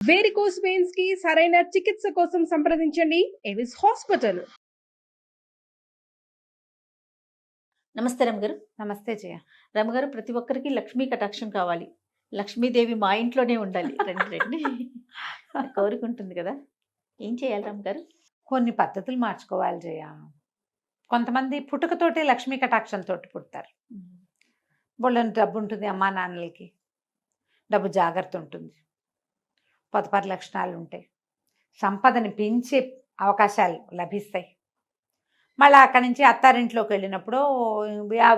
Varicose veins కి సరైన చికిత్స కోసం సంప్రదించండి ఎవిస్ హాస్పిటల్. నమస్తే రమగారు. నమస్తే జయ. రమగారు, ప్రతి ఒక్కరికి లక్ష్మీ కటాక్షం కావాలి, లక్ష్మీదేవి మా ఇంట్లోనే ఉండాలి, రండి రండి కోరుకుంటుంది కదా. ఏం చేయాలి రమగారు? కొన్ని పద్ధతులు మార్చుకోవాలి జయ. కొంతమంది పుట్టుకతోటే లక్ష్మీ కటాక్షంతో పుడతారు. బోళ్ళని డబ్బు ఉంటుంది, అమ్మా నాన్నలకి డబ్బు జాగ్రత్త ఉంటుంది, పొతపరి లక్షణాలు ఉంటాయి, సంపదని పెంచే అవకాశాలు లభిస్తాయి. మళ్ళీ అక్కడి నుంచి అత్తారింట్లోకి వెళ్ళినప్పుడు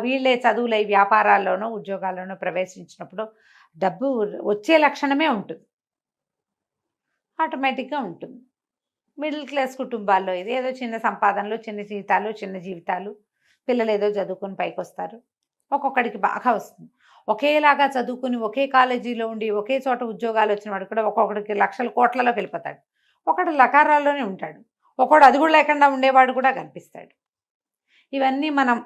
వీళ్ళే చదువులై వ్యాపారాల్లోనో ఉద్యోగాల్లోనో ప్రవేశించినప్పుడు డబ్బు వచ్చే లక్షణమే ఉంటుంది, ఆటోమేటిక్గా ఉంటుంది. మిడిల్ క్లాస్ కుటుంబాల్లో ఇది ఏదో చిన్న సంపాదనలు, చిన్న జీవితాలు, పిల్లలు ఏదో చదువుకొని పైకి వస్తారు. ఒక్కొక్కడికి బాగా వస్తుంది. ఒకేలాగా చదువుకుని ఒకే కాలేజీలో ఉండి ఒకే చోట ఉద్యోగాలు వచ్చిన వాడు కూడా ఒక్కొక్కడికి లక్షల కోట్లలోకి వెళ్ళిపోతాడు. ఒకడు లకారాల్లోనే ఉంటాడు, ఒకడు అది కూడా లేకుండా ఉండేవాడు కూడా కనిపిస్తాడు. ఇవన్నీ మనం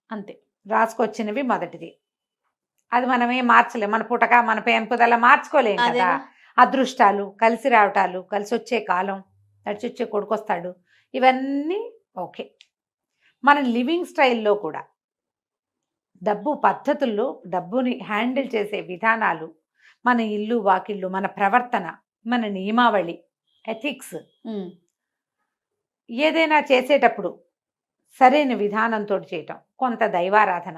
అంతే రాసుకొచ్చినవి. మొదటిది అది మనమే మార్చలేం, మన పుటక మన పెంపుదల మార్చుకోలేం కదా. అదృష్టాలు, కలిసి రావటాలు, కలిసి వచ్చే కాలం, నడిచి వచ్చే కొడుకొస్తాడు, ఇవన్నీ ఓకే. మన లివింగ్ స్టైల్లో కూడా డబ్బు పద్ధతుల్లో, డబ్బుని హ్యాండిల్ చేసే విధానాలు, మన ఇల్లు వాకిళ్ళు, మన ప్రవర్తన, మన నియమావళి, ఎథిక్స్, ఏదైనా చేసేటప్పుడు సరైన విధానంతో చేయటం, కొంత దైవారాధన,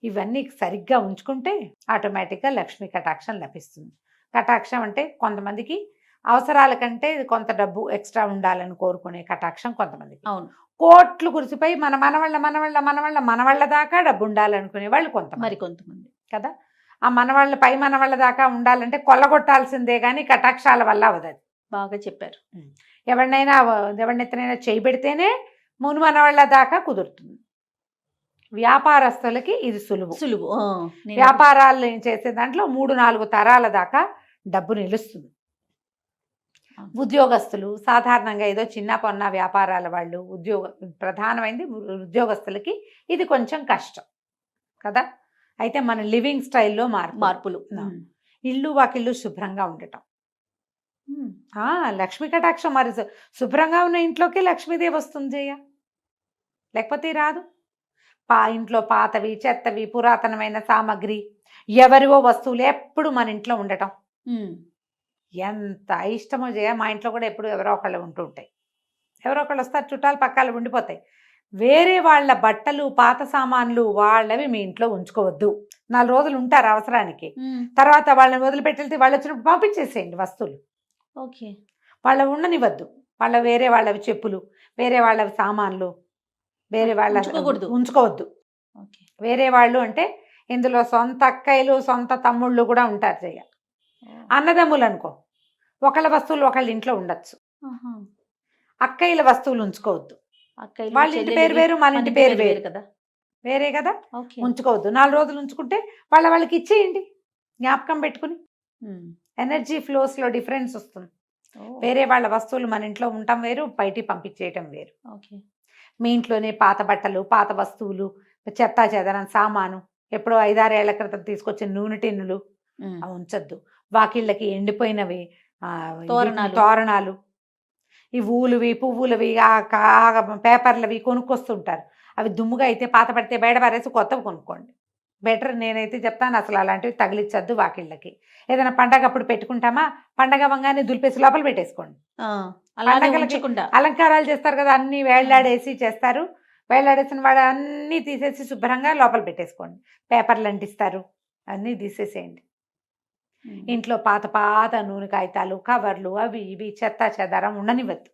ఇవన్నీ సరిగ్గా ఉంచుకుంటే ఆటోమేటిక్గా లక్ష్మీ కటాక్షం లభిస్తుంది. కటాక్షం అంటే కొంతమందికి అవసరాల కంటే కొంత డబ్బు ఎక్స్ట్రా ఉండాలని కోరుకునే కటాక్షం కొంతమందికి. అవును, కోట్లు కురిసిపోయి మనవాళ్ళ దాకా డబ్బు ఉండాలనుకునే వాళ్ళు కొంతమంది కదా. ఆ మనవాళ్ళ దాకా ఉండాలంటే కొల్లగొట్టాల్సిందే కానీ కటాక్షాల వల్ల అవదది. బాగా చెప్పారు. ఎవరినెత్తనైనా చేయబెడితేనే మనవాళ్ళ దాకా కుదురుతుంది. వ్యాపారస్తులకి ఇది సులువు. వ్యాపారాలు చేసే దాంట్లో 3-4 తరాల దాకా డబ్బు నిలుస్తుంది. ఉద్యోగస్తులు సాధారణంగా ఏదో చిన్న పొన్న వ్యాపారాల వాళ్ళు, ప్రధానమైనది ఉద్యోగస్తులకి ఇది కొంచెం కష్టం కదా. అయితే మన లివింగ్ స్టైల్లో మార్పులు, ఇల్లు వాకిళ్ళు శుభ్రంగా ఉండటం, లక్ష్మీ కటాక్షం. మరి శుభ్రంగా ఉన్న ఇంట్లోకి లక్ష్మీదేవి వస్తుంది జయ, లేకపోతే రాదు. ఇంట్లో పాతవి, చెత్తవి, పురాతనమైన సామాగ్రి, ఎవరివో వస్తువులు ఎప్పుడు మన ఇంట్లో ఉండటం ఎంత ఇష్టమో జయ. మా ఇంట్లో కూడా ఎప్పుడు ఎవరో ఒకళ్ళు ఉంటూ ఉంటాయి. ఎవరో ఒకళ్ళు వస్తారు, చుట్టాలు పక్కాలు ఉండిపోతాయి. వేరే వాళ్ళ బట్టలు, పాత సామాన్లు వాళ్ళవి మీ ఇంట్లో ఉంచుకోవద్దు. 4 రోజులు ఉంటారు అవసరానికి, తర్వాత వాళ్ళని వదిలిపెట్టి వాళ్ళు వచ్చినప్పుడు పంపించేసేయండి వస్తువులు. ఓకే, వాళ్ళ ఉండనివ్వద్దు. వేరే వాళ్ళవి చెప్పులు, వేరే వాళ్ళవి సామాన్లు వేరే వాళ్ళ ఉంచుకోవద్దు. వేరే వాళ్ళు అంటే ఇందులో సొంత అక్కయ్యలు, సొంత తమ్ముళ్ళు కూడా ఉంటారు జయ. అన్నదమ్ములు అనుకో, ఒకళ్ళ వస్తువులు ఒకళ్ళ ఇంట్లో ఉండొచ్చు. అక్కయ్యల వస్తువులు ఉంచుకోవద్దు. వాళ్ళ ఇంటి పేరు వేరు, మన ఇంటి పేరు వేరు కదా, వేరే కదా, ఉంచుకోవద్దు. 4 రోజులు ఉంచుకుంటే వాళ్ళకి ఇచ్చేయండి, జ్ఞాపకం పెట్టుకుని. ఎనర్జీ ఫ్లోస్లో డిఫరెన్స్ వస్తుంది. వేరే వాళ్ళ వస్తువులు మన ఇంట్లో ఉండటం వేరు, బయటికి పంపించేయటం వేరు. మీ ఇంట్లోనే పాత బట్టలు, పాత వస్తువులు, చెత్తా చెదరం సామాను, ఎప్పుడో 5-6 ఏళ్ల క్రితం తీసుకొచ్చిన నూనె టిన్నులు అవి ఉంచొద్దు. వాకిళ్ళకి ఎండిపోయినవి తోరణాలు, ఈ ఊలువి, పువ్వులవి, పేపర్లవి కొనుక్కొస్తుంటారు. అవి దుమ్ముగా అయితే పాత పడితే బయట పారేసి కొత్తవి కొనుక్కోండి, బెటర్. నేనైతే చెప్తాను, అసలు అలాంటివి తగిలిచ్చద్దు వాకిళ్ళకి. ఏదైనా పండగ అప్పుడు పెట్టుకుంటామా, పండగ వంగానే దులిపేసి లోపల పెట్టేసుకోండి. అలంకారాలు చేస్తారు కదా, అన్ని వేళ్లాడేసి చేస్తారు. వేళ్లాడేసిన వాడు అన్నీ తీసేసి శుభ్రంగా లోపల పెట్టేసుకోండి. పేపర్లు అంటిస్తారు, అన్నీ తీసేసేయండి. ఇంట్లో పాత నూనె కాగితాలు, కవర్లు, అవి ఇవి చెత్త చెదారం ఉండనివ్వద్దు.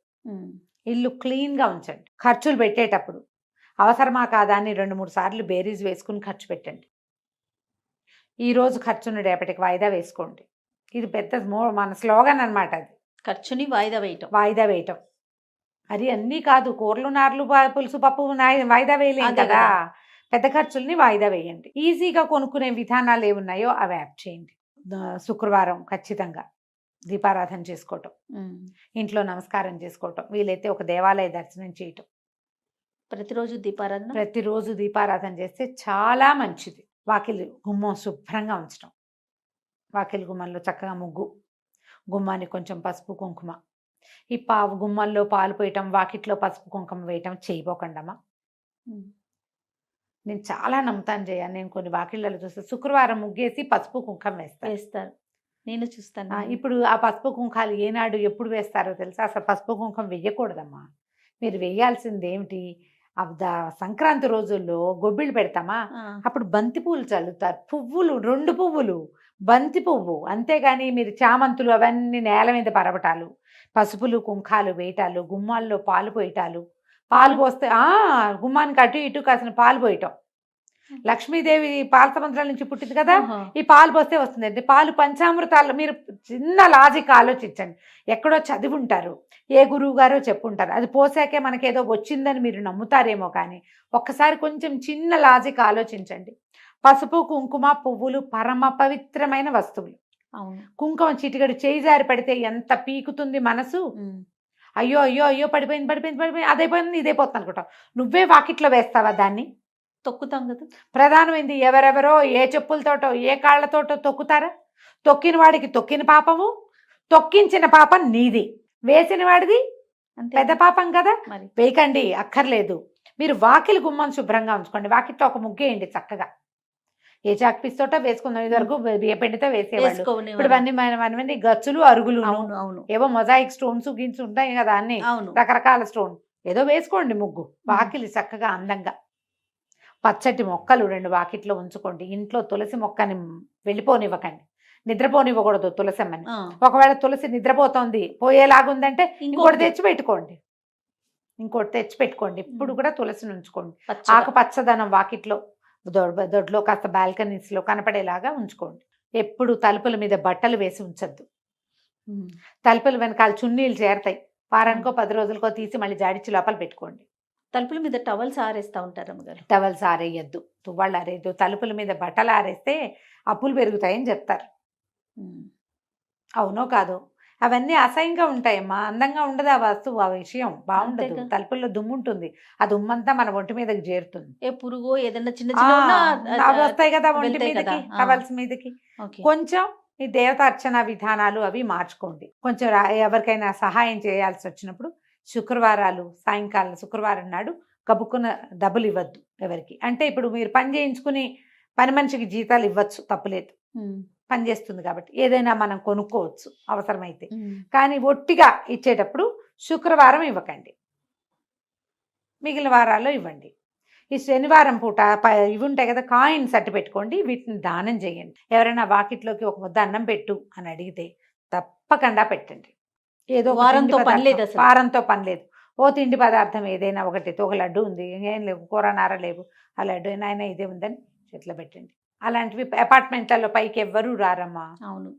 ఇల్లు క్లీన్గా ఉంచండి. ఖర్చులు పెట్టేటప్పుడు అవసరమా కాదా అని 2-3 సార్లు బేరీజ్ వేసుకుని ఖర్చు పెట్టండి. ఈరోజు ఖర్చును రేపటికి వాయిదా వేసుకోండి. ఇది పెద్ద మన స్లోగన్ అనమాట. అది ఖర్చుని వాయిదా వేయటం. అది అన్నీ కాదు, కూరలు, నార్లు, పులుసు, పప్పు వాయిదా వేయలేం కదా. పెద్ద ఖర్చుల్ని వాయిదా వేయండి. ఈజీగా కొనుక్కునే విధానాలు ఏమున్నాయో అవి యాప్ చేయండి. శుక్రవారం ఖచ్చితంగా దీపారాధన చేసుకోవటం, ఇంట్లో నమస్కారం చేసుకోవటం, వీలైతే ఒక దేవాలయ దర్శనం చేయటం. ప్రతిరోజు దీపారాధన చేస్తే చాలా మంచిది. వాకిలి గుమ్మం శుభ్రంగా ఉంచడం, వాకిలి గుమ్మంలో చక్కగా ముగ్గు, గుమ్మానికి కొంచెం పసుపు కుంకుమ. ఈ గుమ్మంలో పాలు పోయటం, వాకిట్లో పసుపు కుంకుమ వేయటం చేయబోకండమ్మా. నేను చాలా నమ్ముతాను జయ. నేను కొన్ని వాకిళ్ళలో చూస్తే శుక్రవారం ముగ్గేసి పసుపు కుంకుమ వేస్తారు. నేను చూస్తాను. ఇప్పుడు ఆ పసుపు కుంకాలు ఏనాడు ఎప్పుడు వేస్తారో తెలుసా? అసలు పసుపు కుంకుమ వెయ్యకూడదమ్మా. మీరు వేయాల్సింది ఏమిటి? సంక్రాంతి రోజుల్లో గొబ్బిళ్ళు పెడతామా, అప్పుడు బంతి పువ్వులు చల్లుతారు. పువ్వులు 2 పువ్వులు, బంతి పువ్వు. అంతేగాని మీరు చామంతులు అవన్నీ నేల మీద పరవటాలు, పసుపులు కుంకాలు వేయటాలు, గుమ్మాల్లో పాలు పోయటాలు. పాలు పోస్తే గుమ్మానికి అటు ఇటు కాసిన పాలు పోయటం. లక్ష్మీదేవి పాల సముద్రాల నుంచి పుట్టింది కదా, ఈ పాలు పోస్తే వస్తుంది. పాలు పంచామృతాలు. మీరు చిన్న లాజిక్ ఆలోచించండి. ఎక్కడో చదివి ఉంటారు, ఏ గురువు గారో చెప్పుంటారు, అది పోసాకే మనకేదో వచ్చిందని మీరు నమ్ముతారేమో. కానీ ఒక్కసారి కొంచెం చిన్న లాజిక్ ఆలోచించండి. పసుపు కుంకుమ పువ్వులు పరమ పవిత్రమైన వస్తువులు. కుంకుమ చిటికడు చేయి జారి పడితే ఎంత పీకుతుంది మనసు. అయ్యో అయ్యో అయ్యో పడిపోయింది అదైపోయింది ఇదైపోతుంది అనుకుంటావు. నువ్వే వాకిట్లో వేస్తావా దాన్ని? తొక్కుతాం కదా. ప్రధానమైంది ఎవరెవరో ఏ చెప్పులతోటో ఏ కాళ్లతోటో తొక్కుతారా? తొక్కిన వాడికి తొక్కిన పాపము, తొక్కించిన పాపం నీది, వేసిన వాడిది పెద్ద పాపం కదా. వేయకండి, అక్కర్లేదు. మీరు వాకిలి గుమ్మం శుభ్రంగా ఉంచుకోండి. వాకిట్లో ఒక ముగ్గేయండి చక్కగా. ఏ చాక్పీస్తోటో వేసుకుందాం. ఇది వరకు బియ్యపిండితో వేసేవాళ్ళు. ఇప్పుడు మనమంది గచ్చులు అరుగులు, ఏవో మొజాయిక్ స్టోన్స్ గిన్స్ ఉంటాయి కదా, అన్ని రకరకాల స్టోన్. ఏదో వేసుకోండి ముగ్గు. వాకిలి చక్కగా అందంగా. పచ్చటి మొక్కలు 2 వాకిట్లో ఉంచుకోండి. ఇంట్లో తులసి మొక్కని వెళ్ళిపోనివ్వకండి, నిద్రపోనివ్వకూడదు తులసమ్మని. ఒకవేళ తులసి నిద్రపోతోంది, పోయేలాగుందంటే ఇంకోటి తెచ్చి పెట్టుకోండి. ఇప్పుడు కూడా తులసిని ఉంచుకోండి. ఆకుపచ్చదనం వాకిట్లో, దొడ్లో కాస్త బాల్కనీస్లో కనపడేలాగా ఉంచుకోండి. ఎప్పుడు తలుపుల మీద బట్టలు వేసి ఉంచద్దు. తలుపుల వెనకాల చున్నీలు చేరతాయి. వారానికో 10 రోజులకో తీసి మళ్ళీ జాడిచ్చి లోపల పెట్టుకోండి. తలుపుల మీద టవల్స్ ఆరేస్తూ ఉంటారు అమ్మగారు. టవల్స్ ఆరేయద్దు, తువ్వాళ్ళు ఆరేయద్దు. తలుపుల మీద బట్టలు ఆరేస్తే అప్పులు పెరుగుతాయని చెప్తారు. అవునో కాదు? అవన్నీ అసహ్యంగా ఉంటాయమ్మా. అందంగా ఉండదు ఆ వస్తువు, ఆ విషయం బాగుండదు. తలుపుల్లో దుమ్ము ఉంటుంది, ఆ దుమ్మంతా మన ఒంటి మీదకి చేరుతుంది. ఏ పురుగు ఏదన్నా చిన్న అవి వస్తాయి కదా ఒంటి మీదకి, టవల్స్ మీదకి. కొంచెం ఈ దేవత అర్చన విధానాలు అవి మార్చుకోండి. కొంచెం ఎవరికైనా సహాయం చేయాల్సి వచ్చినప్పుడు శుక్రవారాలు సాయంకాలం, శుక్రవారం నాడు కబుక్కున్న డబ్బులు ఇవ్వద్దు ఎవరికి. అంటే ఇప్పుడు మీరు పని చేయించుకుని పని మనిషికి జీతాలు ఇవ్వచ్చు, తప్పులేదు. పని చేస్తుంది కాబట్టి ఏదైనా మనం కొనుక్కోవచ్చు అవసరమైతే. కానీ ఒట్టిగా ఇచ్చేటప్పుడు శుక్రవారం ఇవ్వకండి, మిగిలిన వారాల్లో ఇవ్వండి. ఈ శనివారం పూట ఇవి ఉంటాయి కదా, కాయిన్స్ అట్టు పెట్టుకోండి. వీటిని దానం చేయండి. ఎవరైనా వాకిట్లోకి ఒక ముద్ద అన్నం పెట్టు అని అడిగితే తప్పకుండా పెట్టండి. ఏదో వారంతో పని లేదు. ఓ తిండి పదార్థం ఏదైనా ఒకటి, ఒక లడ్డు ఉంది, ఏం లేవు, కూర నార లేవు, ఆ లడ్డు అయినా ఇదే ఉందని చేతిలో పెట్టండి. అలాంటివి అపార్ట్మెంట్లలో పైకి ఎవ్వరూ రారమ్మా. అవును,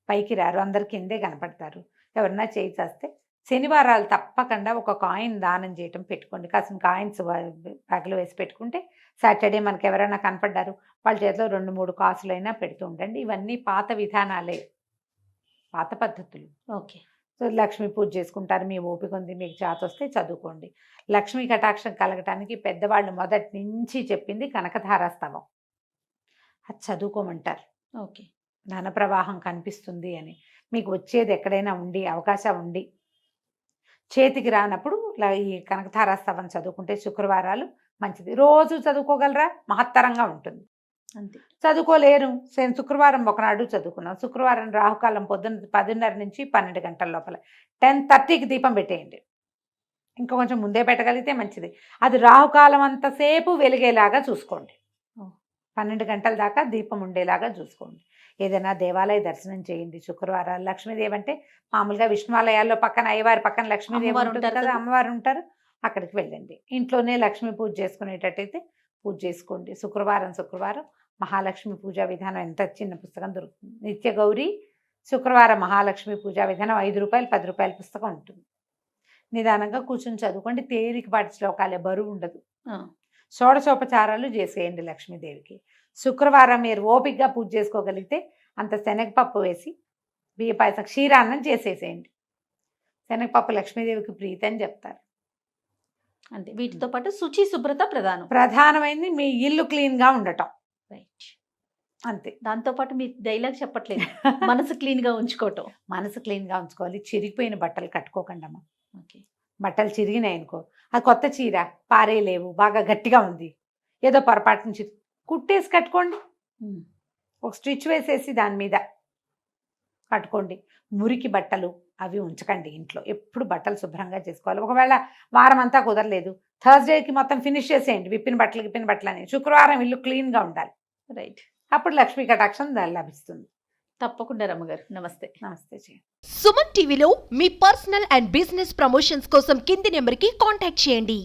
పైకి రారు, అందరు కిందే కనపడతారు. ఎవరన్నా చేయి చేస్తే శనివారాలు తప్పకుండా ఒక కాయిన్ దానం చేయటం పెట్టుకోండి. కాసిన కాయిన్స్ బ్యాగ్లో వేసి పెట్టుకుంటే సాటర్డే మనకి ఎవరైనా కనపడ్డారు, వాళ్ళ చేతిలో 2-3 కాసులైనా పెడుతూ ఉండండి. ఇవన్నీ పాత విధానాలే, పాత పద్ధతులు. ఓకే. సో లక్ష్మీ పూజ చేసుకుంటారు. మీ ఓపిక ఉంది, మీకు చేత వస్తే చదువుకోండి. లక్ష్మీ కటాక్షం కలగటానికి పెద్దవాళ్ళు మొదటి నుంచి చెప్పింది కనకధారాస్తవం, అది చదువుకోమంటారు. ఓకే. ధన ప్రవాహం కనిపిస్తుంది అని. మీకు వచ్చేది ఎక్కడైనా ఉండి అవకాశం ఉండి చేతికి రానప్పుడు ఈ కనకధారాస్తవం చదువుకుంటే శుక్రవారాలు మంచిది. రోజు చదువుకోగలరా? మహత్తరంగా ఉంటుంది. అంతే. చదువుకోలేరు, శుక్రవారం ఒకనాడు చదువుకున్నాం. శుక్రవారం రాహుకాలం పొద్దున్న 10:30 నుంచి 12 గంటల లోపల 10:30కి దీపం పెట్టేయండి. ఇంకా కొంచెం ముందే పెట్టగలిగితే మంచిది. అది రాహుకాలం అంతసేపు వెలిగేలాగా చూసుకోండి. 12 గంటల దాకా దీపం ఉండేలాగా చూసుకోండి. ఏదైనా దేవాలయ దర్శనం చేయండి శుక్రవారాలు. లక్ష్మీదేవి అంటే మామూలుగా విష్ణువాలయాల్లో పక్కన అయ్యవారి పక్కన లక్ష్మీదేవి ఉంటుంది కదా, అమ్మవారు ఉంటారు, అక్కడికి వెళ్ళండి. ఇంట్లోనే లక్ష్మీ పూజ చేసుకునేటట్టయితే పూజ చేసుకోండి. శుక్రవారం మహాలక్ష్మి పూజా విధానం, ఎంత చిన్న పుస్తకం దొరుకుతుంది. నిత్య గౌరీ శుక్రవారం మహాలక్ష్మి పూజా విధానం 5 రూపాయలు 10 రూపాయల పుస్తకం ఉంటుంది. నిదానంగా కూర్చొని చదువుకోండి. తేలికపాటి శ్లోకాలే, బరువు ఉండదు. షోడశోపచారాలు చేసేయండి లక్ష్మీదేవికి. శుక్రవారం మీరు ఓపికగా పూజ చేసుకోగలిగితే అంత శనగపప్పు వేసి బియ్య పాయసం, క్షీరాన్నం చేసేసేయండి. శనగపప్పు లక్ష్మీదేవికి ప్రీతి అని చెప్తారు. అంటే వీటితో పాటు శుచి శుభ్రత ప్రధానమైంది. మీ ఇల్లు క్లీన్గా ఉండటం. రైట్. అంతే. దాంతో పాటు మీ డైలాగ్ చెప్పట్లేదు. మనసు క్లీన్ గా ఉంచుకోవటం. మనసు క్లీన్గా ఉంచుకోవాలి. చిరిగిపోయిన బట్టలు కట్టుకోకండి అమ్మ. ఓకే. బట్టలు చిరిగినాయి అనుకో, అది కొత్త చీర పారేయలేవు, బాగా గట్టిగా ఉంది, ఏదో పొరపాటు నుంచి కుట్టేసి కట్టుకోండి. ఒక స్టిచ్ వేసేసి దాని మీద కట్టుకోండి. మురికి బట్టలు అవి ఉంచకండి ఇంట్లో. ఎప్పుడు బట్టలు శుభ్రంగా చేసుకోవాలి. ఒకవేళ వారం అంతా కుదరలేదు, థర్స్డేకి మొత్తం ఫినిష్ చేసేయండి. విప్పిన బట్టలు అని. శుక్రవారం ఇల్లు క్లీన్గా ఉండాలి. రైట్. అప్పుడు లక్ష్మీ కటాక్షం లభిస్తుంది. తప్పకుండా రమ్మగారు. నమస్తే. నమస్తే జీ. సుమన్ టీవీలో మీ పర్సనల్ అండ్ బిజినెస్ ప్రమోషన్స్ కోసం కింది నెంబర్కి కాంటాక్ట్ చేయండి.